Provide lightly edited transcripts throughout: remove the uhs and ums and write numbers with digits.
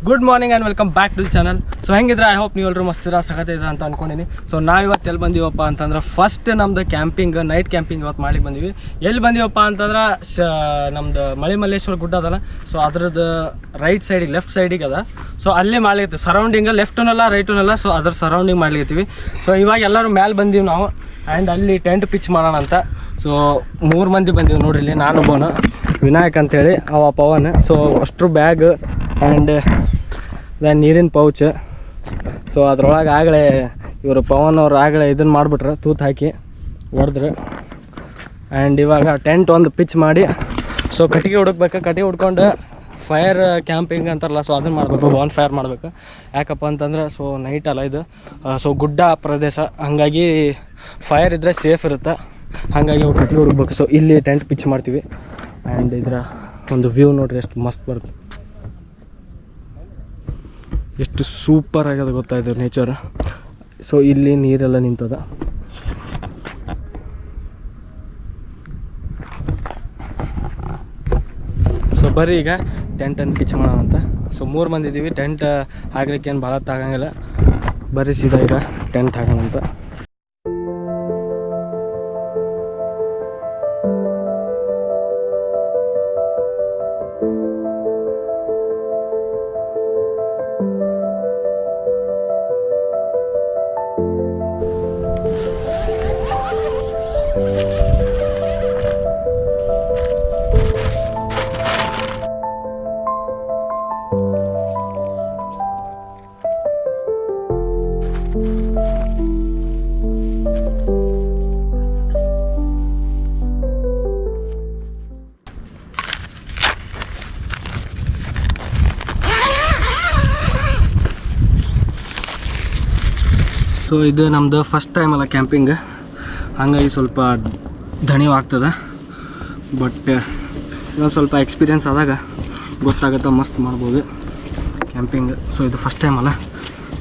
Good morning and welcome back to the channel. So ಹೆಂಗಿದ್ರೆ I hope ನೀವೆಲ್ಲರೂ ಮಸ್ತಿರ ಸಖತ್ತಿದ್ರೆ ಅಂತ ಅಂದ್ಕೊಂಡಿನಿ. ಸೊ ನಾವಿವತ್ತು ಎಲ್ಲಿ ಬಂದೀವಪ್ಪ ಅಂತಂದ್ರೆ ಫಸ್ಟ್ ನಮ್ದು ಕ್ಯಾಂಪಿಂಗ್, ನೈಟ್ ಕ್ಯಾಂಪಿಂಗ್ ಇವತ್ತು ಮಾಡ್ಲಿಕ್ಕೆ ಬಂದೀವಿ. ಎಲ್ಲಿ ಬಂದೀವಪ್ಪ ಅಂತಂದ್ರೆ ನಮ್ದು ಮಳೆಮಲ್ಲೇಶ್ವರ ಗುಡ್ಡ ಅದಲ್ಲ, ಸೊ ಅದ್ರದ್ದು ರೈಟ್ ಸೈಡಿಗೆ, ಲೆಫ್ಟ್ ಸೈಡಿಗೆ ಅದ. ಸೊ ಅಲ್ಲೇ ಮಾಡ್ಲಿಕ್ಕೆ ಸರೌಂಡಿಂಗ್, ಲೆಫ್ಟೂನಲ್ಲ ರೈಟೂನಲ್ಲ, ಸೊ ಅದ್ರ ಸರೌಂಡಿಂಗ್ ಮಾಡ್ಲಿಕ್ತೀವಿ. ಸೊ ಇವಾಗ ಎಲ್ಲರೂ ಮೇಲೆ ಬಂದೀವಿ ನಾವು, ಆ್ಯಂಡ್ ಅಲ್ಲಿ ಟೆಂಟ್ ಪಿಚ್ ಮಾಡೋಣ ಅಂತ. ಸೊ 3 ಮಂದಿ ಬಂದೀವಿ ನೋಡ್ರಿ. ಇಲ್ಲಿ ನಾನು ಒಬ್ಬನು, ವಿನಾಯಕ್ ಅಂತೇಳಿ, ಅವ ಪವನ್. ಸೊ ಅಷ್ಟ್ರು ಬ್ಯಾಗ್ ಆ್ಯಂಡ್ ನೀರಿನ ಪೌಚ್. ಸೊ ಅದ್ರೊಳಗೆ ಆಗಲೇ ಇವರು ಪವನ್ ಅವ್ರು ಆಗಲೇ ಇದನ್ನು ಮಾಡಿಬಿಟ್ರೆ, ತೂತು ಹಾಕಿ ಹೊಡೆದ್ರು. ಆ್ಯಂಡ್ ಇವಾಗ ಟೆಂಟ್ ಒಂದು ಪಿಚ್ ಮಾಡಿ, ಸೊ ಕಟ್ಟಿಗೆ ಹುಡುಕ್ಬೇಕು. ಕಟ್ಟಿಗೆ ಹುಡ್ಕೊಂಡು ಫೈರ್ ಕ್ಯಾಂಪಿಂಗ್ ಅಂತಾರಲ್ಲ, ಸೊ ಅದನ್ನು ಮಾಡಬೇಕು, ಬಾನ್ ಫೈರ್ ಮಾಡಬೇಕು. ಯಾಕಪ್ಪ ಅಂತಂದ್ರೆ ಸೊ ನೈಟ್ ಅಲ್ಲ ಇದು, ಸೊ ಗುಡ್ಡ ಪ್ರದೇಶ, ಹಾಗಾಗಿ ಫೈರ್ ಇದ್ದರೆ ಸೇಫ್ ಇರುತ್ತೆ. ಹಾಗಾಗಿ ಅವು ಕಟ್ಟಿಗೆ ಹುಡುಕ್ಬೇಕು. ಸೊ ಇಲ್ಲಿ ಟೆಂಟ್ ಪಿಚ್ ಮಾಡ್ತೀವಿ. ಆ್ಯಂಡ್ ಇದರ ಒಂದು ವ್ಯೂ ನೋಡ್ರಿ ಎಷ್ಟು ಮಸ್ತ್ ಬರುತ್ತೆ, ಎಷ್ಟು ಸೂಪರ್ ಆಗ್ಯದ ಗೊತ್ತಾಯ್ತು ನೇಚರ್. ಸೊ ಇಲ್ಲಿ ನೀರೆಲ್ಲ ನಿಂತದ. ಸೊ ಬರ್ರಿ ಈಗ ಟೆಂಟನ್ನು ಪಿಚ್ ಮಾಡೋಣ ಅಂತ. ಸೊ 3 ಮಂದಿ ಇದ್ದೀವಿ. ಟೆಂಟ್ ಹಾಕ್ಲಿಕ್ಕೆ ಏನು ಭಾಳ ಆಗಂಗಿಲ್ಲ. ಬರ್ರಿ ಸೀದಾ ಈಗ ಟೆಂಟ್ ಹಾಕೋಣ ಅಂತ. ಸೊ ಇದು ನಮ್ಮದು ಫಸ್ಟ್ ಟೈಮ್ ಅಲ್ಲ ಕ್ಯಾಂಪಿಂಗ್, ಹಾಗಾಗಿ ಸ್ವಲ್ಪ ದಣಿವು ಆಗ್ತದೆ. ಬಟ್ ಇನ್ನೊಂದು ಸ್ವಲ್ಪ ಎಕ್ಸ್ಪೀರಿಯೆನ್ಸ್ ಆದಾಗ ಗೊತ್ತಾಗುತ್ತೆ, ಮಸ್ತ್ ಮಾಡ್ಬೋದು ಕ್ಯಾಂಪಿಂಗ್. ಸೊ ಇದು ಫಸ್ಟ್ ಟೈಮ್ ಅಲ್ಲ,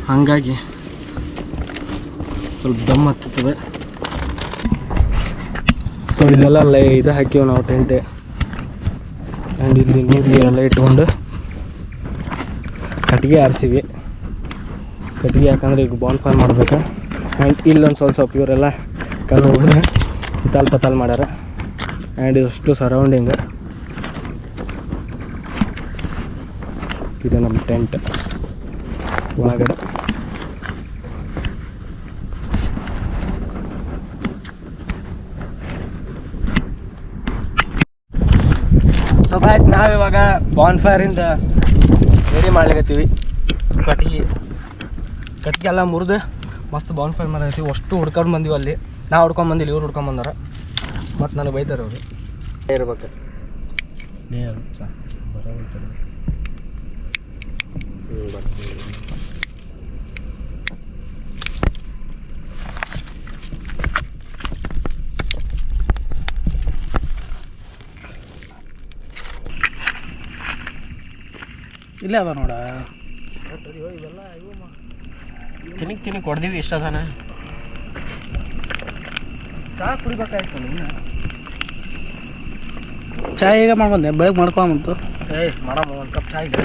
ಹಾಗಾಗಿ ಸ್ವಲ್ಪ ದಮ್ ಹತ್ತುತ್ತದೆ. ಸೊ ಇದೆಲ್ಲ ಇದು ಹಾಕಿವಿ ನಾವು ಟೆಂಟ್. ಆ್ಯಂಡ್ ಇಲ್ಲಿ ನೀರೆಲ್ಲ ಇಟ್ಕೊಂಡು ಕಟ್ಟಿಗೆ ಆರಿಸಿವಿ. ಕಟ್ಟಿಗೆ ಯಾಕಂದರೆ ಈಗ ಬಾನ್ ಫೈರ್ ಮಾಡ್ಬೇಕು. ಆ್ಯಂಡ್ ಇಲ್ಲೊಂದು ಸ್ವಲ್ಪ ಇವರೆಲ್ಲ ಕಲ್ಲು ಹೊಡೆದು ಪಿತಾಲ್ ಪತಾಲ್ ಮಾಡ್ಯಾರ. ಆ್ಯಂಡ್ ಇಷ್ಟು ಸರೌಂಡಿಂಗ್ ಇದು ನಮ್ಮ ಟೆಂಟ್ ಒಳಗಡೆ. ಸೊ ಗಾಯ್ಸ್, ನಾವಿವಾಗ ಬಾನ್ ಫೈರಿಂದ ರೆಡಿ ಮಾಡ್ಲಿಕತ್ತೀವಿ. ಕಟ್ಟಿಗೆ ಎಲ್ಲ ಮುರಿದು ಮಸ್ತ್ ಬಾನ್ ಫೈರ್ ಮಾಡತ್ತೀವಿ. ಅಷ್ಟು ಹುಡ್ಕೊಂಡು ಬಂದೀವಿ. ಅಲ್ಲಿ ನಾವು ಹುಡ್ಕೊಂಡು ಬಂದಿಲ್ಲ, ಇವ್ರು ಹುಡ್ಕೊಂಡು ಬಂದಾರ. ಮತ್ತು ನನಗೆ ಬೈತಾರೆ ಅವರು ಇರ್ಬೇಕು. ಇಲ್ಲೇ ಅದ ನೋಡ, ಇವೆಲ್ಲ ಇವು ತಿನ್ನಿಗೆ ಕೊಡ್ದೀವಿ. ಇಷ್ಟ ಅದಾನ. ಚಹಾ ಕುಡಿಬೇಕಾಯ್ತು. ಚಾ ಈಗ ಮಾಡ್ಬಂದೆ, ಬೆಳಗ್ಗೆ ಮಾಡ್ಕೊಂಬಂತು. ಮಾಡಮ್ಮ ಒಂದು ಕಪ್ ಚಹಾ ಇದೆ.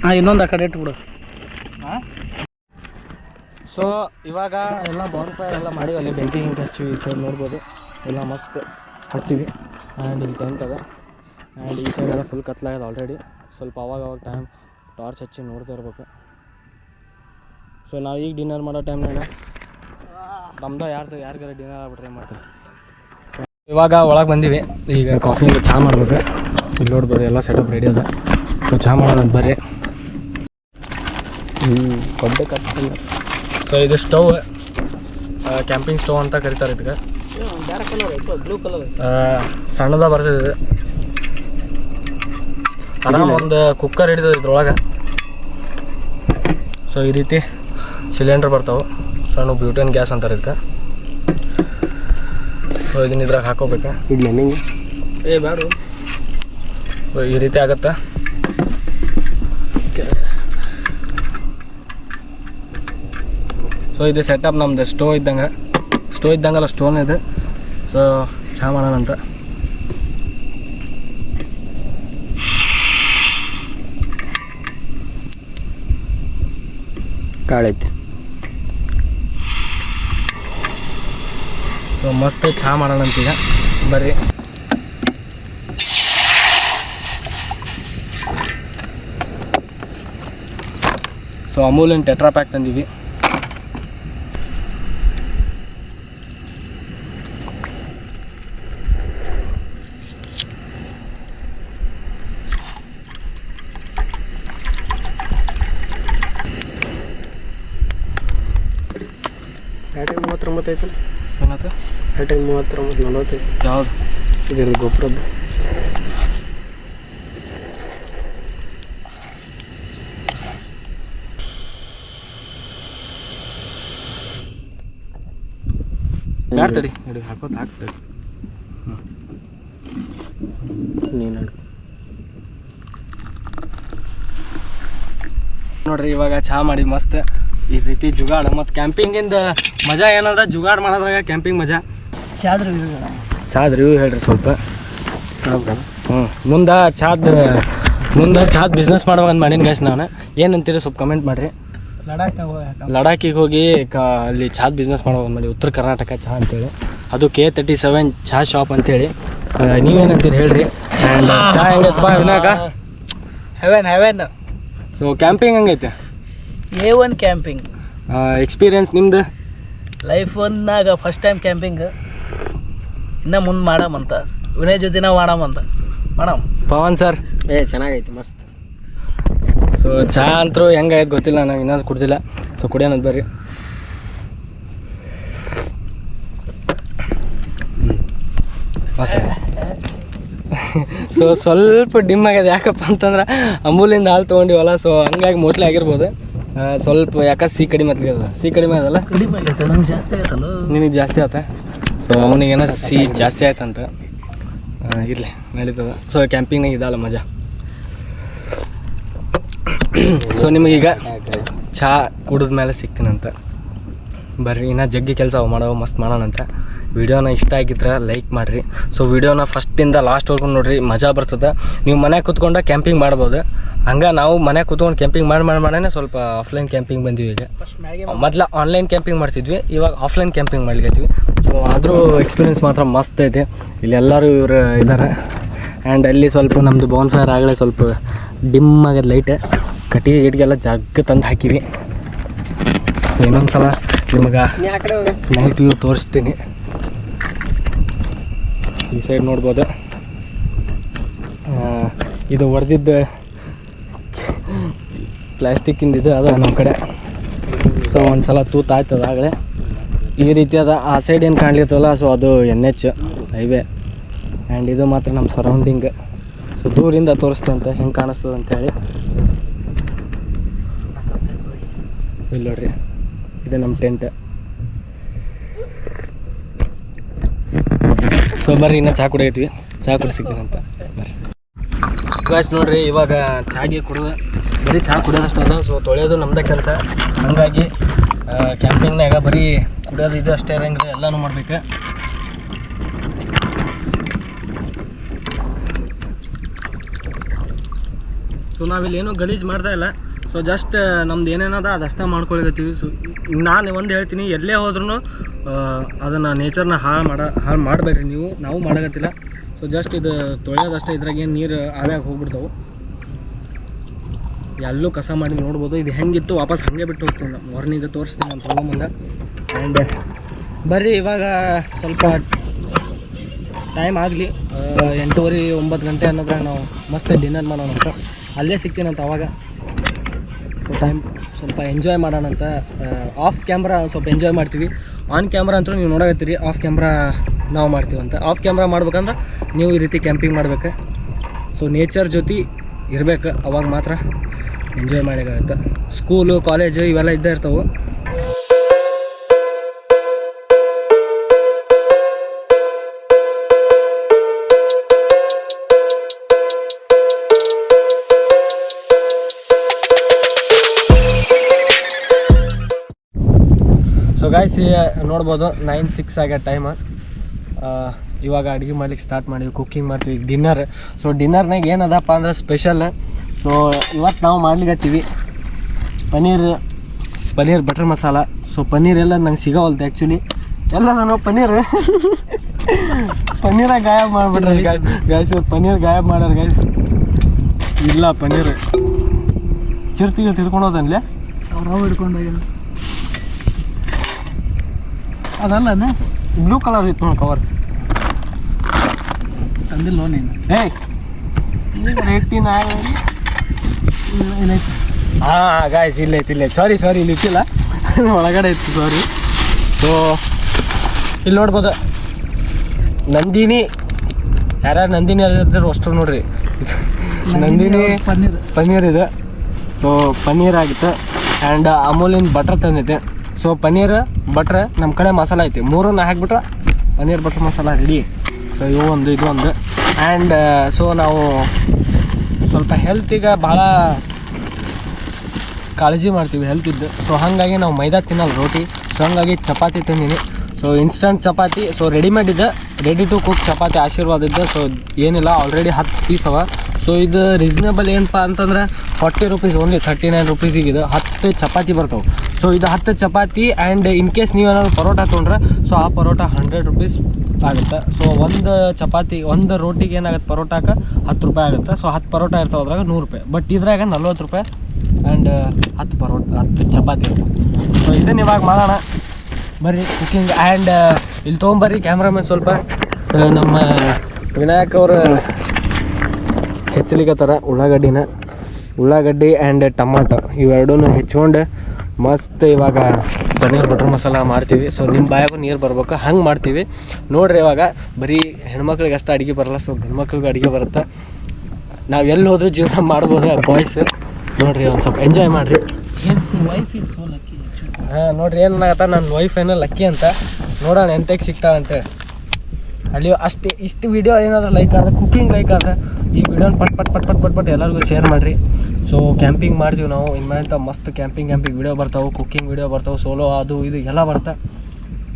ಹಾಂ, ಇನ್ನೊಂದು ಆ ಕಡೆ ಇಟ್ಬಿಡು. ಹಾಂ. ಸೊ ಇವಾಗ ಎಲ್ಲ ಬಾನ್ ಫೈರ್ ಎಲ್ಲ ಮಾಡಿ ಅಲ್ಲಿ ಬೆಂಕಿ ಹಿಂಗೆ ಹಚ್ಚಿವಿ. ಸೈಡ್ ನೋಡ್ಬೋದು ಎಲ್ಲ ಮಸ್ತ್ ಹಚ್ಚಿವಿ. ಆ್ಯಂಡ್ ಇಲ್ಲಿ ಟೆಂಟ್ ಅದ. ಆ್ಯಂಡ್ ಈ ಸೈಡ್ ಎಲ್ಲ ಫುಲ್ ಕತ್ಲಾಗದ ಆಲ್ರೆಡಿ. ಸ್ವಲ್ಪ ಅವಾಗ ಟೈಮ್ ಟಾರ್ಚ್ ಹಚ್ಚಿ ನೋಡ್ತಾ ಇರ್ಬೇಕು. ಸೊ ನಾವು ಈಗ ಡಿನ್ನರ್ ಮಾಡೋ ಟೈಮ್ನಾಗ ನಮ್ದು ಯಾರಿಗಾರ ಡಿನ್ನರ್ ಆಗ್ಬಿಟ್ರೆ ಏನು ಮಾಡ್ತೀವಿ. ಇವಾಗ ಒಳಗೆ ಬಂದೀವಿ. ಈಗ ಕಾಫಿಯಿಂದ ಚಹಾ ಮಾಡ್ಬೇಕು. ಇಲ್ಲಿ ನೋಡ್ಬೋದು ಎಲ್ಲ ಸೆಟಪ್ ರೆಡಿ ಅದ. ಸೊ ಚಹಾ ಮಾಡೋಣ ಬರ್ರಿ. ಕೊಡ್ಡೆ ಕಟ್ಟಿಲ್ಲ. ಸೊ ಇದು ಸ್ಟವ್, ಕ್ಯಾಂಪಿಂಗ್ ಸ್ಟವ್ ಅಂತ ಕರಿತಾರೆ ಇದಕ್ಕೆ. ಬೇರೆ ಕಲರ್ ಐತೆ, ಬ್ಲೂ ಕಲರ್ ಸಣ್ಣದ ಬರ್ತದೆ. ಆರಾಮ್ ಒಂದು ಕುಕ್ಕರ್ ಹಿಡಿದ ಇದ್ರೊಳಗೆ. ಸೊ ಈ ರೀತಿ ಸಿಲಿಂಡರ್ ಬರ್ತಾವೆ, ಸಣ್ಣ ಬ್ಯೂಟನ್ ಗ್ಯಾಸ್ ಅಂತಾರೆ ಇದಕ್ಕೆ. ಸೊ ಇದನ್ನ ಇದ್ರಾಗ ಹಾಕೋಬೇಕಾ ಇಡ್ಲಿ ನಿಂಗೆ ಬೇಡ. ಸೊ ಈ ರೀತಿ ಆಗತ್ತೆ. ಸೊ ಇದು ಸೆಟಪ್ ನಮ್ದು ಸ್ಟೋವ್ ಇದ್ದಂಗಲ್ಲ ಸ್ಟೋನ್ ಇದೆ. ಸೊ ಚಹಾ ಮಾಡೋಣ ಅಂತ. ಕಾಳೈತಿ. ಸೊ ಮಸ್ತ್ ಚಹಾ ಮಾಡೋಣ ಅಂತೀಗ ಬರ್ರಿ. ಸೊ ಅಮೂಲಿನ ಟೆಟ್ರಾ ಪ್ಯಾಕ್ ತಂದೀವಿ. ಬ್ಯಾಟ್ರಿ 39 ಐತೆ. ಏನಾಯ್ತು? ಬ್ಯಾಟ್ರಿ 39 40. ಯಾವ್ದು ಇದಿಲ್ಲ ಗೊಬ್ಬರದ್ದು. ಬ್ಯಾಡ್ ತಡಿ ನೋಡಿ ಹಾಕೋದು ಹಾಕ್ತದೆ. ನೀನು ನೋಡ್ರಿ ಇವಾಗ ಚಹಾ ಮಾಡಿ ಮಸ್ತ್ ಈ ರೀತಿ ಜುಗಾಡ್. ಮತ್ತು ಕ್ಯಾಂಪಿಂಗಿಂದ ಮಜಾ ಏನಂದ್ರೆ ಜುಗಾಡ್ ಮಾಡೋದ್ರಾಗ ಕ್ಯಾಂಪಿಂಗ್ ಮಜಾ. ಚಾದ್ ರಿವ್ಯೂ ಹೇಳ್ರಿ ಸ್ವಲ್ಪ. ಮುಂದೆ ಚಾದ್ ಬಿಸ್ನೆಸ್ ಮಾಡ್ಬೇಕಂತ ಮಾಡೀನಿ ಗೈಸ್. ನಾನು ಏನಂತೀರಿ ಸ್ವಲ್ಪ ಕಮೆಂಟ್ ಮಾಡಿರಿ. ಲಡಾಖಿಗೆ ಹೋಗಿ ಅಲ್ಲಿ ಚಾದ್ ಬಿಸ್ನೆಸ್ ಮಾಡ್ಬೇಕಂತ ಮಾಡಿ, ಉತ್ತರ ಕರ್ನಾಟಕ ಚಹಾ ಅಂತೇಳಿ. ಅದು K37 ಚಹಾ ಶಾಪ್ ಅಂತೇಳಿ. ನೀವೇನಂತೀರಿ ಹೇಳ್ರಿ. ಆ್ಯಂಡ್ ಚಹಾ ಹೆಂಗೈತೆ ಬಾ ವಿನಾಕ? ಹೆವೆನ್. ಸೊ ಕ್ಯಾಂಪಿಂಗ್ ಹೆಂಗೈತೆ? A1 ಕ್ಯಾಂಪಿಂಗ್ ಎಕ್ಸ್ಪೀರಿಯನ್ಸ್ ನಿಮ್ದು? ಲೈಫ್ ಒಂದಾಗ ಫಸ್ಟ್ ಟೈಮ್ ಕ್ಯಾಂಪಿಂಗ್. ಇನ್ನು ಮುಂದೆ ಮಾಡಮಂತ, ವಿನಯ್ ಜೊತೆ ನಾವು ಮಾಡಮ್. ಪವನ್ ಸರ್? ಚೆನ್ನಾಗೈತಿ ಮಸ್ತ್. ಸೊ ಚಹಾ ಅಂತೂ ಹೆಂಗಾಯ್ತು ಗೊತ್ತಿಲ್ಲ, ನಾವು ಇನ್ನೊಂದು ಕುಡ್ದಿಲ್ಲ. ಸೊ ಕುಡಿಯೋಣದು ಬರ್ರಿ. ಸೊ ಸ್ವಲ್ಪ ಡಿಮ್ ಆಗ್ಯದ. ಯಾಕಪ್ಪ ಅಂತಂದ್ರೆ ಅಮೂಲಿಂದ ಹಾಲು ತೊಗೊಂಡಿವಲ್ಲ, ಸೊ ಹಂಗಾಗಿ ಮೋಸ್ಟ್ಲಿ ಆಗಿರ್ಬೋದು. ಸ್ವಲ್ಪ ಯಾಕೆ ಕಡಿಮೆ ಆಗ್ತದ. ಕಡಿಮೆ ಅದಲ್ಲ? ಕಡಿಮೆ ಆಗೈತೆ, ನಮ್ಗೆ ಜಾಸ್ತಿ ಆಯ್ತಲ್ಲ. ನಿನಗೆ ಜಾಸ್ತಿ ಆತ. ಸೊ ಅವನಿಗೇನೋ ಜಾಸ್ತಿ ಆಯ್ತಂತ. ಇರಲಿ ನಡೀತದ. ಸೊ ಕ್ಯಾಂಪಿಂಗ್ನಾಗ ಇದಲ್ಲ ಮಜಾ. ಸೊ ನಿಮಗೀಗ ಚಹಾ ಕುಡಿದ ಮೇಲೆ ಸಿಗ್ತೀನಂತ ಬರ್ರಿ. ಇನ್ನು ಜಗ್ಗಿ ಕೆಲಸ ಮಸ್ತ್ ಮಾಡೋಣಂತ. ವಿಡಿಯೋನ ಇಷ್ಟ ಆಗಿದ್ರೆ ಲೈಕ್ ಮಾಡಿರಿ. ಸೊ ವಿಡಿಯೋನ ಫಸ್ಟಿಂದ ಲಾಸ್ಟ್ವರೆಗೂ ನೋಡಿರಿ, ಮಜಾ ಬರ್ತದೆ. ನೀವು ಮನೆಗೆ ಕೂತ್ಕೊಂಡು ಕ್ಯಾಂಪಿಂಗ್ ಮಾಡ್ಬೋದು. ಹಂಗೆ ನಾವು ಮನೆಗೆ ಕೂತ್ಕೊಂಡು ಕ್ಯಾಂಪಿಂಗ್ ಮಾಡೇ ಸ್ವಲ್ಪ ಆಫ್ಲೈನ್ ಕ್ಯಾಂಪಿಂಗ್ ಬಂದಿವಿ. ಈಗ ಮೊದಲು ಆನ್ಲೈನ್ ಕ್ಯಾಂಪಿಂಗ್ ಮಾಡ್ತಿದ್ವಿ, ಇವಾಗ ಆಫ್ಲೈನ್ ಕ್ಯಾಂಪಿಂಗ್ ಮಾಡ್ಲಿಕತ್ತೀವಿ. ಸೊ ಆದರೂ ಎಕ್ಸ್ಪೀರಿಯನ್ಸ್ ಮಾತ್ರ ಮಸ್ತ್ ಐತಿ. ಇಲ್ಲಿ ಎಲ್ಲರೂ ಇವರು ಇದ್ದಾರೆ. ಆ್ಯಂಡ್ ಅಲ್ಲಿ ಸ್ವಲ್ಪ ನಮ್ಮದು ಬೋನ್ ಫೈರ್ ಆಗಲೇ ಸ್ವಲ್ಪ ಡಿಮ್ ಆಗ್ಯದ ಲೈಟ್. ಕಟ್ಟಿಗೆ ಗಿಟ್ಟಿಗೆಲ್ಲ ಜಗ್ಗ ತಂದು ಹಾಕಿವಿ. ಸೊ ಇನ್ನೊಂದು ಸಲ ನಿಮಗೆ ನೈಟ್ ವ್ಯೂ ತೋರಿಸ್ತೀನಿ. ಈ ಸೈಡ್ ನೋಡ್ಬೋದು, ಇದು ಹೊಡೆದಿದ್ದು ಪ್ಲ್ಯಾಸ್ಟಿಕ್ಕಿಂದ ಇದು ಅದ ನಮ್ಮ ಕಡೆ. ಸೊ ಒಂದು ಸಲ ತೂತಾಯ್ತದ ಆಗಲೇ ಈ ರೀತಿ ಅದ. ಆ ಸೈಡ್ ಏನು ಕಾಣ್ಲಿತ್ತಲ್ಲ, ಸೊ ಅದು NH ಹೈವೇ. ಆ್ಯಂಡ್ ಇದು ಮಾತ್ರ ನಮ್ಮ ಸರೌಂಡಿಂಗ್. ಸೊ ದೂರಿಂದ ತೋರಿಸ್ತಂತ ಹೆಂಗೆ ಕಾಣಿಸ್ತದೆ ಅಂತೇಳಿ. ಇಲ್ಲಿ ನೋಡ್ರಿ, ಇದು ನಮ್ಮ ಟೆಂಟ್. ಸೊ ಬರ್ರಿ ಇನ್ನೂ ಚಹಾ ಕುಡಿಯತ್ವಿ. ಚಹಾ ಕುಡಿ ಸಿಗ್ತೀನಂತ ಬರ್ರಿ ಗೈಸ್. ನೋಡ್ರಿ ಇವಾಗ ಚಾಗೆ ಕುಡಿದು ಬರೀ ಚಹಾ ಕುಡಿಯೋದಷ್ಟು ಅದ. ಸೊ ತೊಳೆಯೋದು ನಮ್ಮದೇ ಕೆಲಸ. ಹಾಗಾಗಿ ಕ್ಯಾಂಪಿಂಗ್ನಾಗ ಬರೀ ಕುಡಿಯೋದು ಇದು ಅಷ್ಟೇ ಇರಂಗಿಲ್ಲ, ಎಲ್ಲನೂ ಮಾಡ್ಬೇಕು. ಸೊ ನಾವಿಲ್ಲಿ ಏನೂ ಗಲೀಜು ಮಾಡ್ತಾ ಇಲ್ಲ. ಸೊ ಜಸ್ಟ್ ನಮ್ದು ಏನೇನದ ಅದಷ್ಟೇ ಮಾಡ್ಕೊಳಿಕತ್ತೀವಿ. ಸೊ ನಾನು ಒಂದು ಹೇಳ್ತೀನಿ, ಎಲ್ಲೇ ಹೋದ್ರೂ ಅದನ್ನು ನೇಚರ್ನ ಹಾಳು ಮಾಡಬೇಡ್ರಿ ನೀವು. ನಾವು ಮಾಡಕತ್ತಿಲ್ಲ. ಸೊ ಜಸ್ಟ್ ಇದು ತೊಳೆಯೋದಷ್ಟೇ. ಇದ್ರಾಗೇನು ನೀರು ಆವ್ಯಾಗ ಹೋಗ್ಬಿಡ್ತಾವೆ. ಎಲ್ಲೂ ಕಸ ಮಾಡಿ ನೋಡ್ಬೋದು. ಇದು ಹೆಂಗಿತ್ತು ವಾಪಸ್ ಹಾಗೆ ಬಿಟ್ಟು ಹೋಗ್ತೀವಿ. ನಾವು ಹೊರನಿಗೆ ತೋರಿಸ್ತೀನಿ ನಾನು ತೊಗೊಂಬಂದ. ಆ್ಯಂಡ್ ಬರ್ರಿ ಇವಾಗ ಸ್ವಲ್ಪ ಟೈಮ್ ಆಗಲಿ, 8:30 9 ಗಂಟೆ ಅನ್ನೋದ್ರೆ ನಾವು ಮಸ್ತ್ ಡಿನ್ನರ್ ಮಾಡೋಣ ಅಂತ. ಅಲ್ಲೇ ಸಿಗ್ತೀನಂತ ಅವಾಗ. ಸೊ ಟೈಮ್ ಸ್ವಲ್ಪ ಎಂಜಾಯ್ ಮಾಡೋಣಂತ. ಆಫ್ ಕ್ಯಾಮ್ರಾ ಸ್ವಲ್ಪ ಎಂಜಾಯ್ ಮಾಡ್ತೀವಿ. ಆನ್ ಕ್ಯಾಮ್ರಾ ಅಂತೂ ನೀವು ನೋಡಕತ್ತೀರಿ, ಆಫ್ ಕ್ಯಾಮ್ರಾ ನಾವು ಮಾಡ್ತೀವಂತ. ಆಫ್ ಕ್ಯಾಮ್ರಾ ಮಾಡ್ಬೇಕಂದ್ರೆ ನೀವು ಈ ರೀತಿ ಕ್ಯಾಂಪಿಂಗ್ ಮಾಡ್ಬೇಕು. ಸೊ ನೇಚರ್ ಜೊತೆ ಇರಬೇಕು, ಅವಾಗ ಮಾತ್ರ ಎಂಜಾಯ್ ಮಾಡೋಕ್ಕಾಗತ್ತೆ. ಸ್ಕೂಲು ಕಾಲೇಜು ಇವೆಲ್ಲ ಇದ್ದೇ ಇರ್ತವೆ. ಸೊ ಗಾಯ್ಸ್ ನೋಡ್ಬೋದು 9:06 ಆಗ್ಯದ ಟೈಮ್. ಇವಾಗ ಅಡುಗೆ ಮಾಡ್ಲಿಕ್ಕೆ ಸ್ಟಾರ್ಟ್ ಮಾಡಿವಿ, ಕುಕ್ಕಿಂಗ್ ಮಾಡ್ತೀವಿ. ಡಿನ್ನರ್. ಸೊ ಡಿನ್ನರ್ನಾಗ ಏನದಪ್ಪ ಅಂದ್ರೆ ಸ್ಪೆಷಲ್. ಸೊ ಇವತ್ತು ನಾವು ಮಾಡ್ಲಿಕ್ಕತ್ತೀವಿ ಪನ್ನೀರ್ ಪನ್ನೀರ್ ಬಟರ್ ಮಸಾಲ. ಸೊ ಪನ್ನೀರ್ ಎಲ್ಲ ನಂಗೆ ಸಿಗೋವಲ್ದು ಆ್ಯಕ್ಚುಲಿ, ಎಲ್ಲ ನಾನು ಪನ್ನೀರಾಗ ಗಾಯಬ್ ಮಾಡಿಬಿಟ್ರೆ ಗಾಯ್ಸ್, ಪನ್ನೀರ್ ಗಾಯಬ್ ಮಾಡ್ಯಾರ ಗಾಯ್ಸ್. ಇಲ್ಲ ಪನ್ನೀರ್ ಚಿರ್ತಿಗೆ ತಿಳ್ಕೊಂಡೋದನ್ಲೆ ಅವ್ರು ಹಿಡ್ಕೊಂಡೋಗ ಅದಲ್ಲನೇ ಬ್ಲೂ ಕಲರ್ ಇತ್ತು ನೋಡಿ ಕವರ್. ತಂದಿಲ್ಲ ನೀನು ಏಯ್ ರೇಟಿನ ಏನೈತಿ? ಹಾಂ ಗಾಯ್ಸ್ ಇಲ್ಲೈತಿ ಸಾರಿ ಇಲ್ಲಿ ಇಟ್ಟಿಲ್ಲ, ಒಳಗಡೆ ಇತ್ತು ಸಾರಿ. ಸೊ ಇಲ್ಲಿ ನೋಡ್ಬೋದು ನಂದಿನಿ, ಯಾರ್ಯಾರು ನಂದಿನಿ ಅಲ್ಲಿರ್ತಾರೆ ಅಷ್ಟು ನೋಡ್ರಿ. ನಂದಿನಿ ಪನ್ನೀರ್ ಇದೆ. ಸೊ ಪನ್ನೀರ್ ಆಗಿತ್ತು ಆ್ಯಂಡ್ ಅಮೂಲಿನ ಬಟ್ರ್ ತಂದೈತೆ. ಸೊ ಪನ್ನೀರ್ ಬಟ್ರ್ ನಮ್ಮ ಕಡೆ ಮಸಾಲ ಐತಿ, ಮೂರನ್ನ ಹಾಕ್ಬಿಟ್ರೆ paneer butter masala ready. So ಇದು ಒಂದು ಆ್ಯಂಡ್ ಸೊ ನಾವು ಸ್ವಲ್ಪ ಹೆಲ್ತಿಗೆ ಭಾಳ ಕಾಳಜಿ ಮಾಡ್ತೀವಿ ಹೆಲ್ತಿದ್ದು. ಸೊ ಹಾಗಾಗಿ ನಾವು ಮೈದಾ ತಿನ್ನಲ್ಲ ರೋಟಿ. ಸೊ ಹಾಗಾಗಿ ಚಪಾತಿ ತಿಂದೀನಿ. ಸೊ ಇನ್ಸ್ಟಂಟ್ ಚಪಾತಿ. ಸೊ ರೆಡಿಮೇಡ್ ಇದೆ, ರೆಡಿ ಟು ಕುಕ್ ಚಪಾತಿ ಆಶೀರ್ವಾದ ಇದ್ದೆ. ಸೊ ಏನಿಲ್ಲ, ಆಲ್ರೆಡಿ 10 ಪೀಸ್ ಅವ. ಸೊ ಇದು ರೀಸ್ನೇಬಲ್ ಏನಪ್ಪ ಅಂತಂದ್ರೆ 40 ರೂಪೀಸ್, ಓನ್ಲಿ 39 ರೂಪೀಸಿಗೆ 10 ಚಪಾತಿ ಬರ್ತಾವೆ. ಸೊ ಇದು 10 ಚಪಾತಿ ಆ್ಯಂಡ್ ಇನ್ ಕೇಸ್ ನೀವೇನಾದ್ರು ಪರೋಟ ತೊಗೊಂಡ್ರೆ ಸೊ ಆ ಪರೋಟ 100 ರೂಪೀಸ್ ಆಗುತ್ತೆ. ಸೊ ಒಂದು ಚಪಾತಿ ಒಂದು ರೋಟಿಗೆ ಏನಾಗುತ್ತೆ ಪರೋಟಕ್ಕೆ 10 ರೂಪಾಯಿ ಆಗುತ್ತೆ. ಸೊ 10 ಪರೋಟ ಇರ್ತಾವೆ ಅದ್ರಾಗ 100 ರೂಪಾಯಿ. ಬಟ್ ಇದ್ರಾಗ 40 ರೂಪಾಯಿ ಆ್ಯಂಡ್ 10 ಚಪಾತಿ. ಸೊ ಇದನ್ನು ಇವಾಗ ಮಾಡೋಣ ಬರ್ರಿ ಕುಕಿಂಗ್. ಆ್ಯಂಡ್ ಇಲ್ಲಿ ತೊಗೊಂಬರ್ರಿ ಕ್ಯಾಮ್ರಾಮನ್ ಸ್ವಲ್ಪ ನಮ್ಮ ವಿನಾಯಕ್ ಅವರು ಹೆಚ್ಚಲಿಕತ್ತಾರ ಉಳ್ಳಾಗಡ್ಡಿ ಆ್ಯಂಡ್ ಟಮಾಟೊ ಇವೆರಡೂ ಹೆಚ್ಚಿಕೊಂಡು ಮಸ್ತ್ ಇವಾಗ ಪನ್ನೀರ್ ಬಟರ್ ಮಸಾಲ ಮಾಡ್ತೀವಿ. ಸೊ ನಿಮ್ಮ ಬಾಯಾಗೂ ನೀರು ಬರ್ಬೇಕು ಹಂಗೆ ಮಾಡ್ತೀವಿ ನೋಡ್ರಿ. ಇವಾಗ ಬರೀ ಹೆಣ್ಮಕ್ಳಿಗೆ ಅಷ್ಟು ಅಡುಗೆ ಬರಲ್ಲ, ಸೊ ಗಂಡ್ಮಕ್ಳಿಗೂ ಅಡುಗೆ ಬರುತ್ತೆ. ನಾವು ಎಲ್ಲಿ ಹೋದ್ರೂ ಜೀವನ ಮಾಡ್ಬೋದು ಬಾಯ್ಸ್. ನೋಡ್ರಿ ಒಂದು ಸ್ವಲ್ಪ ಎಂಜಾಯ್ ಮಾಡಿರಿ. Wife is so lucky. ಹಾಂ ನೋಡ್ರಿ ಏನಾಗತ್ತ, ನನ್ನ ವೈಫ್ ಏನೋ ಲಕ್ಕಿ ಅಂತ ನೋಡೋಣ ಎಂತಕ್ಕೆ ಸಿಗ್ತಾವಂತೆ. ಅಲ್ಲಿ ಇಷ್ಟು ವಿಡಿಯೋ ಏನಾದರೂ ಲೈಕ್ ಆದರೆ, ಕುಕ್ಕಿಂಗ್ ಲೈಕ್ ಆದರೆ ಈ ವಿಡಿಯೋನ ಪಟ್ ಎಲ್ಲರಿಗೂ ಶೇರ್ ಮಾಡಿರಿ. ಸೊ ಕ್ಯಾಂಪಿಂಗ್ ಮಾಡ್ತೀವಿ ನಾವು ಇನ್ಮೇಲೆ ಮಸ್ತ್ ಕ್ಯಾಂಪಿಂಗ್ ವಿಡಿಯೋ ಬರ್ತಾವೆ, ಕುಕ್ಕಿಂಗ್ ವಿಡಿಯೋ ಬರ್ತಾವೆ, ಸೋಲೋ ಅದು ಇದು ಎಲ್ಲ ಬರ್ತಾ.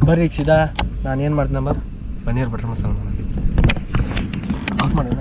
ಬರ್ರಿ ಸೀದಾ ನಾನು ಏನು ಮಾಡ್ತೀನಿ ಪನ್ನೀರ್ ಬಟರ್ ಮಸಾಲ ಮಾಡೋದು ಆಫ್ ಮಾಡೋಣ.